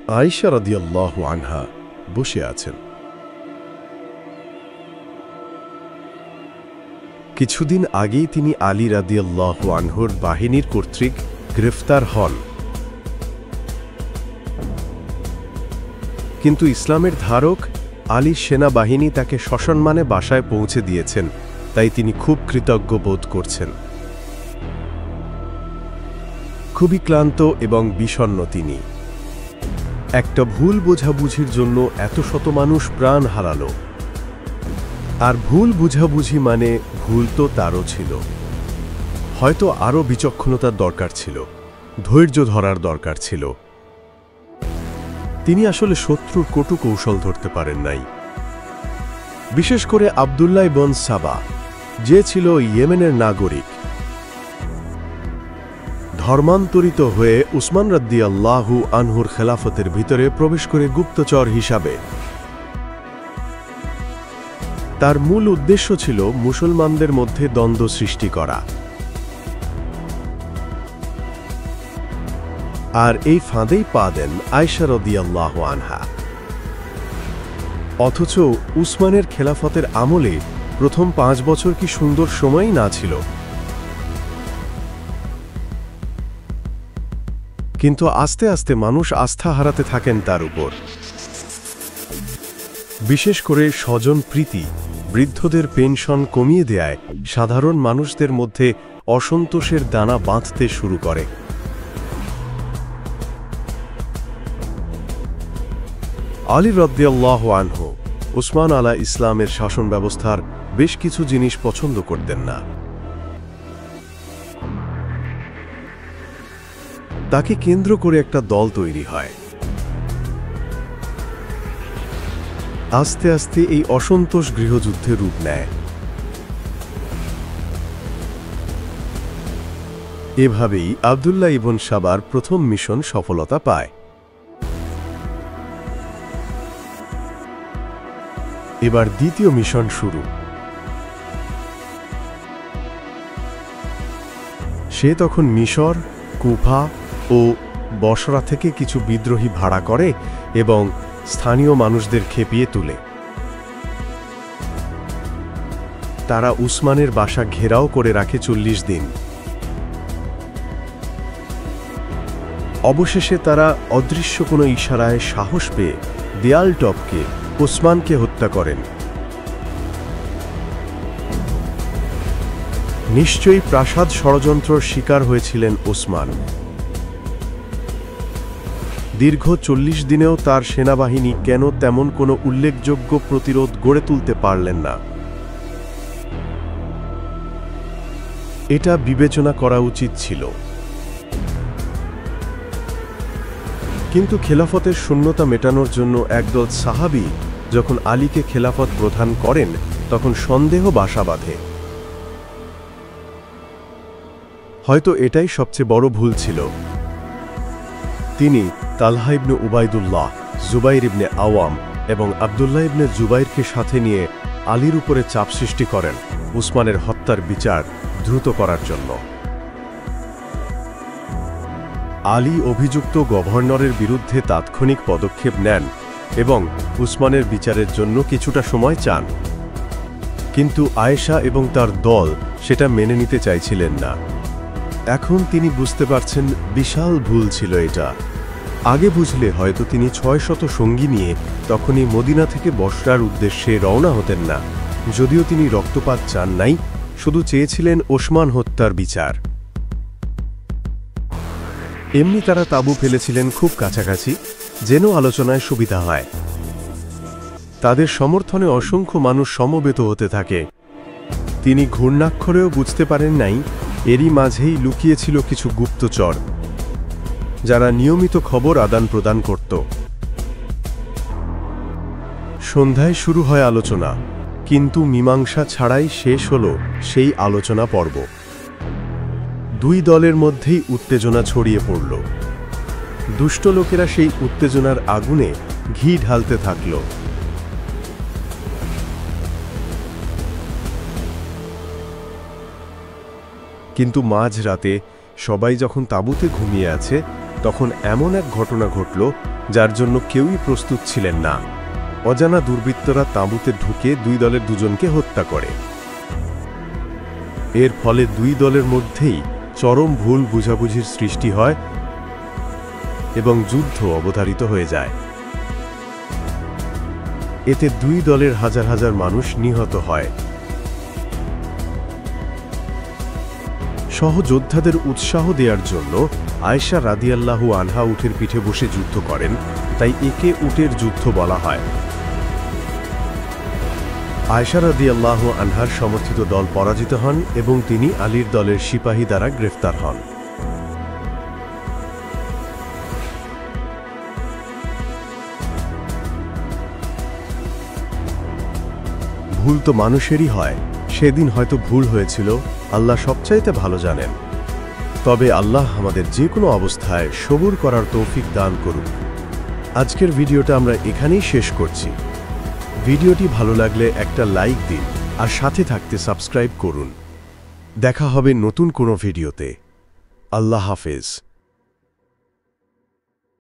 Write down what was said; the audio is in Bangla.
আয়েশা রাদিয়াল্লাহু আনহা বসে আছেন। কিছুদিন আগেই তিনি আলী রাদিয়াল্লাহু আনহুর বাহিনীর কর্তৃক গ্রেফতার হন। কিন্তু ইসলামের ধারক আলীর সেনাবাহিনী তাকে সসম্মানে বাসায় পৌঁছে দিয়েছেন, তাই তিনি খুব কৃতজ্ঞ বোধ করছেন। খুবই ক্লান্ত এবং বিষণ্ণ তিনি। একটা ভুল বোঝাবুঝির জন্য এত শত মানুষ প্রাণ হারালো। আর ভুল বুঝাবুঝি মানে ভুল তো তারও ছিল। হয়তো আরও বিচক্ষণতার দরকার ছিল, ধৈর্য ধরার দরকার ছিল। তিনি আসলে শত্রুর কটু কৌশল ধরতে পারেন নাই। বিশেষ করে আব্দুল্লাহ ইবন সাবা, যে ছিল ইয়েমেনের নাগরিক, ধর্মান্তরিত হয়ে উসমান রাদিয়াল্লাহু আনহুর খেলাফতের ভিতরে প্রবেশ করে গুপ্তচর হিসাবে। তার মূল উদ্দেশ্য ছিল মুসলমানদের মধ্যে দ্বন্দ্ব সৃষ্টি করা। আর এই ফাঁদেই পা দেন আয়েশা রাদিয়াল্লাহু আনহা। অথচ উসমানের খেলাফতের আমলে প্রথম 5 বছর কি সুন্দর সময়ই না ছিল। কিন্তু আস্তে আস্তে মানুষ আস্থা হারাতে থাকেন তার উপর। বিশেষ করে স্বজন প্রীতি, বৃদ্ধদের পেনশন কমিয়ে দেয়ায় সাধারণ মানুষদের মধ্যে অসন্তোষের দানা বাঁধতে শুরু করে। আলী রাদিয়াল্লাহু আনহু উসমান আলা ইসলামের শাসন ব্যবস্থার বেশ কিছু জিনিস পছন্দ করতেন না। তাকে কেন্দ্র করে একটা দল তৈরি হয়। আস্তে আস্তে এই অসন্তোষ গৃহযুদ্ধে রূপ নেয়। এভাবেই আব্দুল্লাহ ইবন সাবার প্রথম মিশন সফলতা পায়। এবার দ্বিতীয় মিশন শুরু। সে তখন মিশর, কুফা ও বসরা থেকে কিছু বিদ্রোহী ভাড়া করে এবং স্থানীয় মানুষদের খেপিয়ে তোলে। তারা উসমানের বাসা ঘেরাও করে রাখে 40 দিন। অবশেষে তারা অদৃশ্য কোনো ইশারায় সাহস পেয়ে দেয়াল টপকে উসমানকে হত্যা করেন। নিশ্চয়ই প্রাসাদ ষড়যন্ত্রর শিকার হয়েছিলেন উসমান। দীর্ঘ 40 দিনেও তার সেনাবাহিনী কেন তেমন কোনো উল্লেখযোগ্য প্রতিরোধ গড়ে তুলতে পারলেন না, এটা বিবেচনা করা উচিত ছিল। কিন্তু খেলাফতের শূন্যতা মেটানোর জন্য একদল সাহাবী যখন আলীকে খেলাফত প্রদান করেন, তখন সন্দেহ বাসা বাঁধে। হয়তো এটাই সবচেয়ে বড় ভুল ছিল। তিনি তালহা ইবনে উবাইদুল্লাহ, জুবাইর ইবনে আওয়াম এবং আব্দুল্লাহ ইবনে জুবাইরকে সাথে নিয়ে আলীর উপরে চাপ সৃষ্টি করেন উসমানের হত্যার বিচার দ্রুত করার জন্য। আলী অভিযুক্ত গভর্নরের বিরুদ্ধে তাৎক্ষণিক পদক্ষেপ নেন এবং উসমানের বিচারের জন্য কিছুটা সময় চান। কিন্তু আয়েশা এবং তার দল সেটা মেনে নিতে চাইছিলেন না। এখন তিনি বুঝতে পারছেন বিশাল ভুল ছিল এটা। আগে বুঝলে হয়তো তিনি 600 সঙ্গী নিয়ে তখনই মদিনা থেকে বসরার উদ্দেশ্যে রওনা হতেন না। যদিও তিনি রক্তপাত চান নাই, শুধু চেয়েছিলেন ওসমান হত্যার বিচার। এমনি তারা তাঁবু ফেলেছিলেন খুব কাছাকাছি, যেন আলোচনায় সুবিধা হয়। তাদের সমর্থনে অসংখ্য মানুষ সমবেত হতে থাকে। তিনি ঘূর্ণাক্ষরেও বুঝতে পারেন নাই এরই মাঝেই লুকিয়েছিল কিছু গুপ্তচর, যারা নিয়মিত খবর আদান প্রদান করত। সন্ধ্যায় শুরু হয় আলোচনা, কিন্তু মীমাংসা ছাড়াই শেষ হল সেই আলোচনা পর্ব। দুই দলের মধ্যেই উত্তেজনা ছড়িয়ে পড়ল। দুষ্ট লোকেরা সেই উত্তেজনার আগুনে ঘি ঢালতে থাকল। কিন্তু মাঝরাতে সবাই যখন তাঁবুতে ঘুমিয়ে আছে, তখন এমন এক ঘটনা ঘটল যার জন্য কেউই প্রস্তুত ছিলেন না। অজানা দুর্বৃত্তরা তাঁবুতে ঢুকে দুই দলের দুজনকে হত্যা করে। এর ফলে দুই দলের মধ্যেই চরম ভুল বুঝাবুঝির সৃষ্টি হয় এবং যুদ্ধ অবধারিত হয়ে যায়। এতে দুই দলের হাজার হাজার মানুষ নিহত হয়। সহযোদ্ধাদের উৎসাহ দেওয়ার জন্য আয়েশা রাদিয়াল্লাহু আনহা উটের পিঠে বসে যুদ্ধ করেন, তাই একে উটের যুদ্ধ বলা হয়। আয়েশা রাদিয়াল্লাহু আনহার সমর্থিত দল পরাজিত হন এবং তিনি আলীর দলের সিপাহী দ্বারা গ্রেফতার হন। ভুল তো মানুষেরই হয়, সেদিন হয়তো ভুল হয়েছিল, আল্লাহ সবচাইতে ভালো জানেন। তবে আল্লাহ আমাদের যে কোনো অবস্থায় সবুর করার তৌফিক দান করুন। আজকের ভিডিওটা আমরা এখানেই শেষ করছি। ভিডিওটি ভালো লাগলে একটা লাইক দিন আর সাথে থাকতে সাবস্ক্রাইব করুন। দেখা হবে নতুন কোনো ভিডিওতে। আল্লাহ হাফেজ।